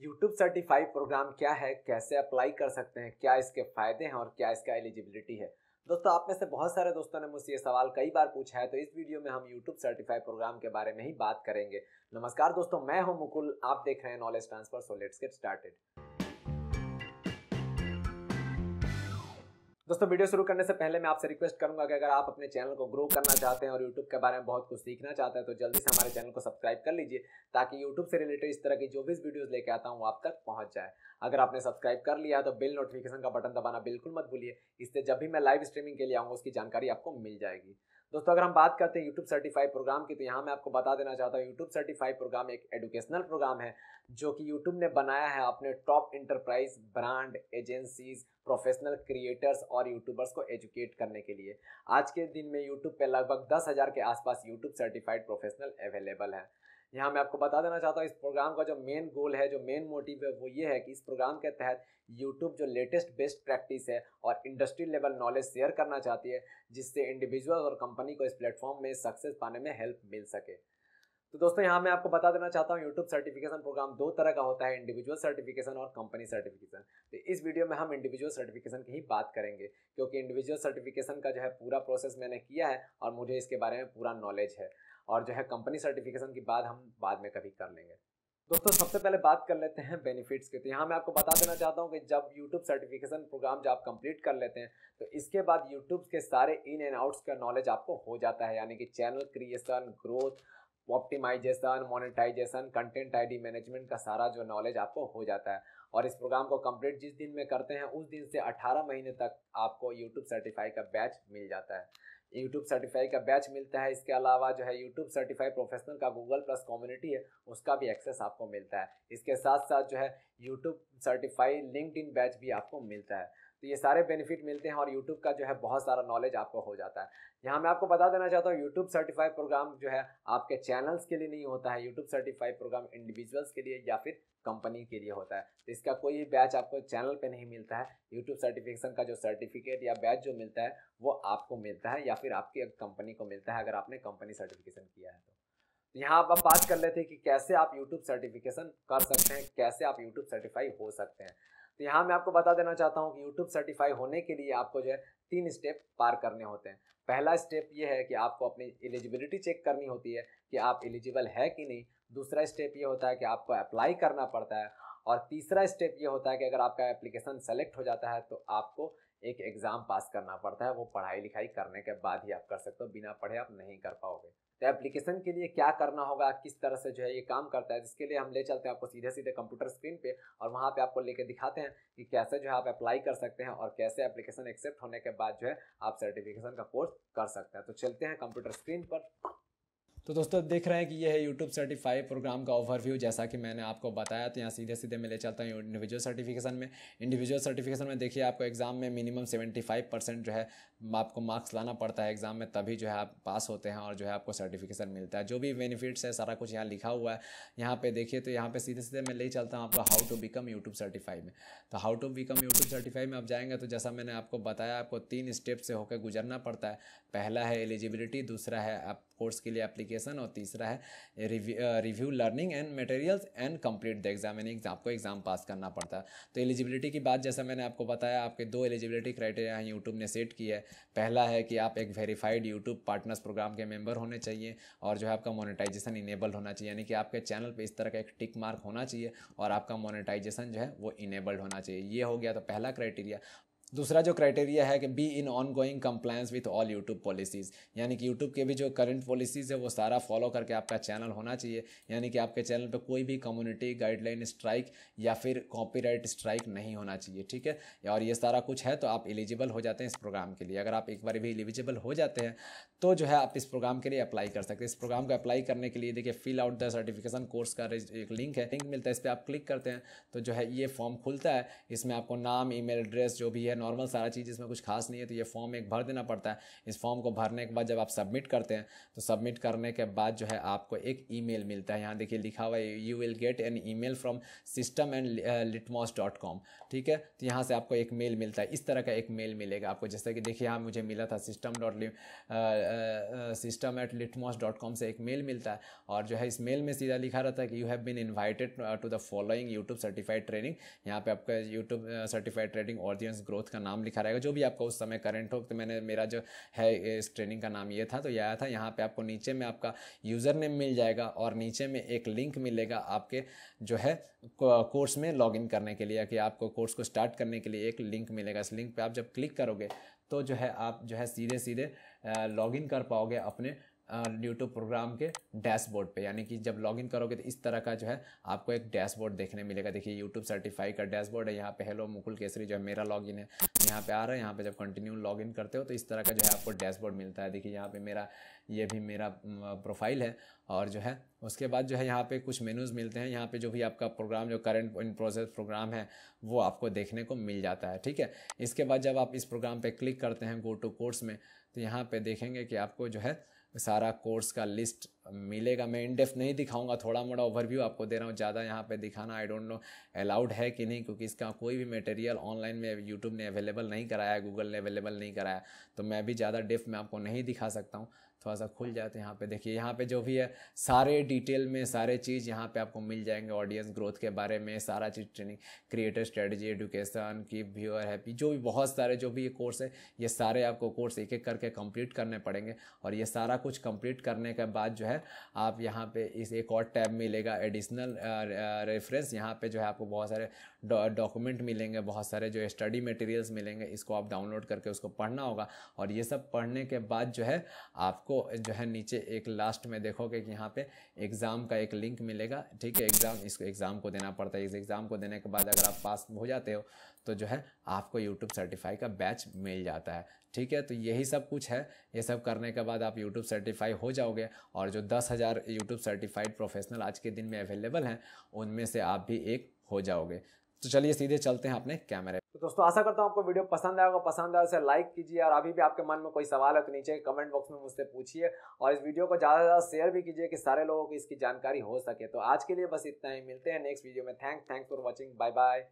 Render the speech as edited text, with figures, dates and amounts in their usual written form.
YouTube certified programme क्या है, कैसे अप्लाई कर सकते हैं, क्या इसके फायदे हैं और क्या इसका एलिजिबिलिटी है। दोस्तों, आप में से बहुत सारे दोस्तों ने मुझसे ये सवाल कई बार पूछा है, तो इस वीडियो में हम यूट्यूब सर्टिफाइड प्रोग्राम के बारे में ही बात करेंगे। नमस्कार दोस्तों, मैं हूं मुकुल, आप देख रहे हैं knowledge transfer. So let's get started. दोस्तों, वीडियो शुरू करने से पहले मैं आपसे रिक्वेस्ट करूंगा कि अगर आप अपने चैनल को ग्रो करना चाहते हैं और यूट्यूब के बारे में बहुत कुछ सीखना चाहते हैं तो जल्दी से हमारे चैनल को सब्सक्राइब कर लीजिए, ताकि यूट्यूब से रिलेटेड इस तरह की जो भी वीडियोस लेके आता हूं वो आप तक पहुंच जाए। अगर आपने सब्सक्राइब कर लिया है तो बिल नोटिफिकेशन का बटन दबाना बिल्कुल मत भूलिए, इससे जब भी मैं लाइव स्ट्रीमिंग के लिए आऊँगा उसकी जानकारी आपको मिल जाएगी। दोस्तों, अगर हम बात करते हैं यूट्यूब सर्टिफाइड प्रोग्राम की, तो यहाँ मैं आपको बता देना चाहता हूँ यूट्यूब सर्टिफाइड प्रोग्राम एक एजुकेशनल प्रोग्राम है जो कि यूट्यूब ने बनाया है अपने top enterprise, brand, agencies, professional creators और यूट्यूबर्स को एजुकेट करने के लिए। आज के दिन में यूट्यूब पे लगभग 10,000 के आसपास यूट्यूब सर्टिफाइड प्रोफेशनल अवेलेबल है। यहाँ मैं आपको बता देना चाहता हूँ इस प्रोग्राम का जो मेन गोल है, जो मेन मोटिव है, वो ये है कि इस प्रोग्राम के तहत यूट्यूब जो लेटेस्ट बेस्ट प्रैक्टिस है और इंडस्ट्री लेवल नॉलेज शेयर करना चाहती है, जिससे इंडिविजुअल और कंपनी को इस प्लेटफॉर्म में सक्सेस पाने में हेल्प मिल सके। तो दोस्तों, यहाँ मैं आपको बता देना चाहता हूँ यूट्यूब सर्टिफिकेशन प्रोग्राम दो तरह का होता है, इंडिविजुअल सर्टिफिकेशन और कंपनी सर्टिफिकेशन। तो इस वीडियो में हम इंडिविजुअल सर्टिफिकेशन की ही बात करेंगे, क्योंकि इंडिविजुअल सर्टिफिकेशन का जो है पूरा प्रोसेस मैंने किया है और मुझे इसके बारे में पूरा नॉलेज है। और जो है कंपनी सर्टिफिकेशन की बात हम बाद में कभी कर लेंगे। दोस्तों, सबसे पहले बात कर लेते हैं बेनिफिट्स के। तो यहाँ मैं आपको बता देना चाहता हूँ कि जब यूट्यूब सर्टिफिकेशन प्रोग्राम जब आप कंप्लीट कर लेते हैं तो इसके बाद यूट्यूब के सारे इन एंड आउट्स का नॉलेज आपको हो जाता है, यानी कि channel creation, growth, optimisation, monetisation, content ID management का सारा जो नॉलेज आपको हो जाता है। और इस प्रोग्राम को कंप्लीट जिस दिन में करते हैं उस दिन से 18 महीने तक आपको यूट्यूब सर्टिफाई का बैच मिल जाता है। यूट्यूब सर्टिफाई का बैच मिलता है। इसके अलावा जो है यूट्यूब सर्टिफाई प्रोफेशनल का गूगल प्लस कम्युनिटी है, उसका भी एक्सेस आपको मिलता है। इसके साथ साथ जो है यूट्यूब सर्टिफाई लिंक्डइन बैच भी आपको मिलता है। तो ये सारे बेनिफिट मिलते हैं और यूट्यूब का जो है बहुत सारा नॉलेज आपको हो जाता है। यहाँ मैं आपको बता देना चाहता हूँ यूट्यूब सर्टिफाइड प्रोग्राम जो है आपके चैनल्स के लिए नहीं होता है। यूट्यूब सर्टिफाइड प्रोग्राम इंडिविजुअल्स के लिए या फिर कंपनी के लिए होता है। तो इसका कोई भी बैच आपको चैनल पे नहीं मिलता है। यूट्यूब सर्टिफिकेशन का जो सर्टिफिकेट या बैच जो मिलता है वो आपको मिलता है या फिर आपकी कंपनी को मिलता है, अगर आपने कंपनी सर्टिफिकेशन किया है तो। यहाँ अब बात कर लेते हैं कि कैसे आप यूट्यूब सर्टिफिकेशन कर सकते हैं, कैसे आप यूट्यूब सर्टिफाई हो सकते हैं। तो यहाँ मैं आपको बता देना चाहता हूँ कि यूट्यूब सर्टिफाई होने के लिए आपको जो है 3 स्टेप पार करने होते हैं। पहला स्टेप ये है कि आपको अपनी एलिजिबिलिटी चेक करनी होती है कि आप एलिजिबल है कि नहीं। दूसरा स्टेप ये होता है कि आपको अप्लाई करना पड़ता है। और तीसरा स्टेप ये होता है कि अगर आपका एप्लीकेशन सेलेक्ट हो जाता है तो आपको एक एग्ज़ाम पास करना पड़ता है। वो पढ़ाई लिखाई करने के बाद ही आप कर सकते हो, बिना पढ़े आप नहीं कर पाओगे। तो एप्लीकेशन के लिए क्या करना होगा, किस तरह से जो है ये काम करता है, जिसके लिए हम ले चलते हैं आपको सीधे सीधे कंप्यूटर स्क्रीन पे और वहाँ पे आपको लेके दिखाते हैं कि कैसे जो है आप अप्लाई कर सकते हैं और कैसे एप्लीकेशन एक्सेप्ट होने के बाद जो है आप सर्टिफिकेशन का कोर्स कर सकते हैं। तो चलते हैं कंप्यूटर स्क्रीन पर। तो दोस्तों, देख रहे हैं कि ये है यूट्यूब सर्टिफाइड प्रोग्राम का ओवरव्यू, जैसा कि मैंने आपको बताया। तो यहाँ सीधे सीधे मैं ले चलता हूँ इंडिविजुअल सर्टिफिकेशन में। इंडिविजुअल सर्टिफिकेशन में देखिए आपको एग्ज़ाम में मिनिमम 75% जो है आपको मार्क्स लाना पड़ता है एग्ज़ाम में, तभी जो है आप पास होते हैं और जो है आपको सर्टिफिकेशन मिलता है। जो भी बेनिफिट्स है सारा कुछ यहाँ लिखा हुआ है। यहाँ पे देखिए, तो यहाँ पे सीधे सीधे मैं ले चलता हूँ आपको how to become YouTube certified में। तो how to become YouTube certified में आप जाएंगे तो जैसा मैंने आपको बताया, आपको 3 स्टेप से होकर गुजरना पड़ता है। पहला है एलिजिबिलिटी, दूसरा है आप कोर्स के लिए एप्लीकेशन और तीसरा है review learning and materials and complete the exam, यानी आपको एग्जाम पास करना पड़ता है। तो एलिजिबिलिटी की बात जैसा मैंने आपको बताया, आपके 2 एलिजिबिलिटी क्राइटेरिया यूट्यूब ने सेट की है। पहला है कि आप एक वेरीफाइड यूट्यूब पार्टनर्स प्रोग्राम के मेंबर होने चाहिए और जो है आपका मोनेटाइजेशन इनेबल्ड होना चाहिए, यानी कि आपके चैनल पे इस तरह का एक टिक मार्क होना चाहिए और आपका मोनेटाइजेशन जो है वो इनेबल्ड होना चाहिए। ये हो गया तो पहला क्राइटेरिया। दूसरा जो क्राइटेरिया है कि be in on going compliance with all YouTube policies, यानी कि यूट्यूब के भी जो करंट पॉलिसीज़ है वो सारा फॉलो करके आपका चैनल होना चाहिए, यानी कि आपके चैनल पे कोई भी कम्युनिटी गाइडलाइन स्ट्राइक या फिर कॉपीराइट स्ट्राइक नहीं होना चाहिए, ठीक है। और ये सारा कुछ है तो आप एलिजिबल हो जाते हैं इस प्रोग्राम के लिए। अगर आप एक बार भी एलिजिबल हो जाते हैं तो जो है आप इस प्रोग्राम के लिए अप्लाई कर सकते हैं। इस प्रोग्राम को अप्लाई करने के लिए देखिए fill out the certification course का एक लिंक मिलता है, इस पर आप क्लिक करते हैं तो जो है ये फॉर्म खुलता है। इसमें आपको नाम, ईमेल एड्रेस जो भी है नॉर्मल सारा चीज़, इसमें कुछ खास नहीं है। तो ये फॉर्म एक भर देना पड़ता है। इस फॉर्म को भरने के बाद जब आप सबमिट करते हैं तो सबमिट करने के बाद जो है आपको एक ईमेल मिलता है। यहाँ देखिए लिखा हुआ है you will get an email from system@litmus.com। ठीक है, तो यहाँ से आपको एक मेल मिलता है, इस तरह का एक मेल मिलेगा आपको। जैसे कि देखिए यहाँ मुझे मिला था system@litmus.com से एक मेल मिलता है, और जो है इस मेल में सीधा लिखा रहता है कि you have been invited to the following YouTube certified training. यहाँ पे आपका YouTube certified training audience growth का नाम लिखा रहेगा, जो भी आपका उस समय करंट हो। तो मेरा जो है इस ट्रेनिंग का नाम ये था, तो ये आया था। यहाँ पे आपको नीचे में आपका यूज़र नेम मिल जाएगा और नीचे में एक लिंक मिलेगा आपके जो है कोर्स में लॉगिन करने के लिए, कि आपको कोर्स को स्टार्ट करने के लिए एक लिंक मिलेगा। इस लिंक पे आप जब क्लिक करोगे तो जो है आप जो है सीधे सीधे लॉगिन कर पाओगे अपने यूट्यूब प्रोग्राम के डैशबोर्ड पे। यानी कि जब लॉगिन करोगे तो इस तरह का जो है आपको एक डैशबोर्ड देखने मिलेगा। देखिए यूट्यूब सर्टिफाई का डैशबोर्ड है, यहाँ पे हेलो मुकुल केसरी जो है मेरा लॉगिन है, यहाँ पे आ रहा है। यहाँ पे जब कंटिन्यू लॉगिन करते हो तो इस तरह का जो है आपको डैशबोर्ड मिलता है। देखिए यहाँ पे ये भी मेरा प्रोफाइल है, और जो है उसके बाद जो है यहाँ पे कुछ मेनूज़ मिलते हैं। यहाँ पे जो भी आपका प्रोग्राम जो करंट इन प्रोसेस प्रोग्राम है वो आपको देखने को मिल जाता है। ठीक है, इसके बाद जब आप इस प्रोग्राम पे क्लिक करते हैं गो टू कोर्स में, तो यहाँ पे देखेंगे कि आपको जो है सारा कोर्स का लिस्ट मिलेगा। मैं इन डेप्थ नहीं दिखाऊंगा, थोड़ा मोड़ा ओवरव्यू आपको दे रहा हूँ। ज़्यादा यहाँ पे दिखाना आई डोंट नो अलाउड है कि नहीं, क्योंकि इसका कोई भी मटेरियल ऑनलाइन में यूट्यूब ने अवेलेबल नहीं कराया है, गूगल ने अवेलेबल नहीं कराया, तो मैं भी ज़्यादा डेप्थ में आपको नहीं दिखा सकता हूँ। थोड़ा सा खुल जाते हैं यहाँ पे, देखिए यहाँ पे जो भी है सारे डिटेल में सारे चीज़ यहाँ पे आपको मिल जाएंगे। ऑडियंस ग्रोथ के बारे में सारा चीज़, ट्रेनिंग, क्रिएटर स्ट्रेटजी, एजुकेशन की, व्यूअर हैप्पी, जो भी बहुत सारे जो भी ये कोर्स है, ये सारे आपको कोर्स एक एक करके कंप्लीट करने पड़ेंगे। और ये सारा कुछ कंप्लीट करने के बाद जो है आप यहाँ पे इस एक और टैब मिलेगा एडिशनल रेफरेंस। यहाँ पे जो है आपको बहुत सारे डॉक्यूमेंट मिलेंगे, बहुत सारे जो स्टडी मटेरियल्स मिलेंगे, इसको आप डाउनलोड करके उसको पढ़ना होगा। और ये सब पढ़ने के बाद जो है आपको जो है नीचे एक लास्ट में देखोगे कि यहाँ पे एग्ज़ाम का एक लिंक मिलेगा। ठीक है, इसको एग्ज़ाम को देना पड़ता है। इस एग्ज़ाम को देने के बाद अगर आप पास हो जाते हो तो जो है आपको यूट्यूब सर्टिफाई का बैच मिल जाता है। ठीक है, तो यही सब कुछ है। ये सब करने के बाद आप यूट्यूब सर्टिफाई हो जाओगे, और जो 10,000 यूट्यूब सर्टिफाइड प्रोफेशनल आज के दिन में अवेलेबल हैं उनमें से आप भी एक हो जाओगे। तो चलिए सीधे चलते हैं अपने कैमरे। तो दोस्तों आशा करता हूँ आपको वीडियो पसंद आएगा। पसंद आए उसे लाइक कीजिए, और अभी भी आपके मन में कोई सवाल है तो नीचे कमेंट बॉक्स में मुझसे पूछिए, और इस वीडियो को ज़्यादा से ज़्यादा शेयर भी कीजिए कि सारे लोगों को इसकी जानकारी हो सके। तो आज के लिए बस इतना ही, मिलते हैं नेक्स्ट वीडियो में। Thanks for watching, bye bye.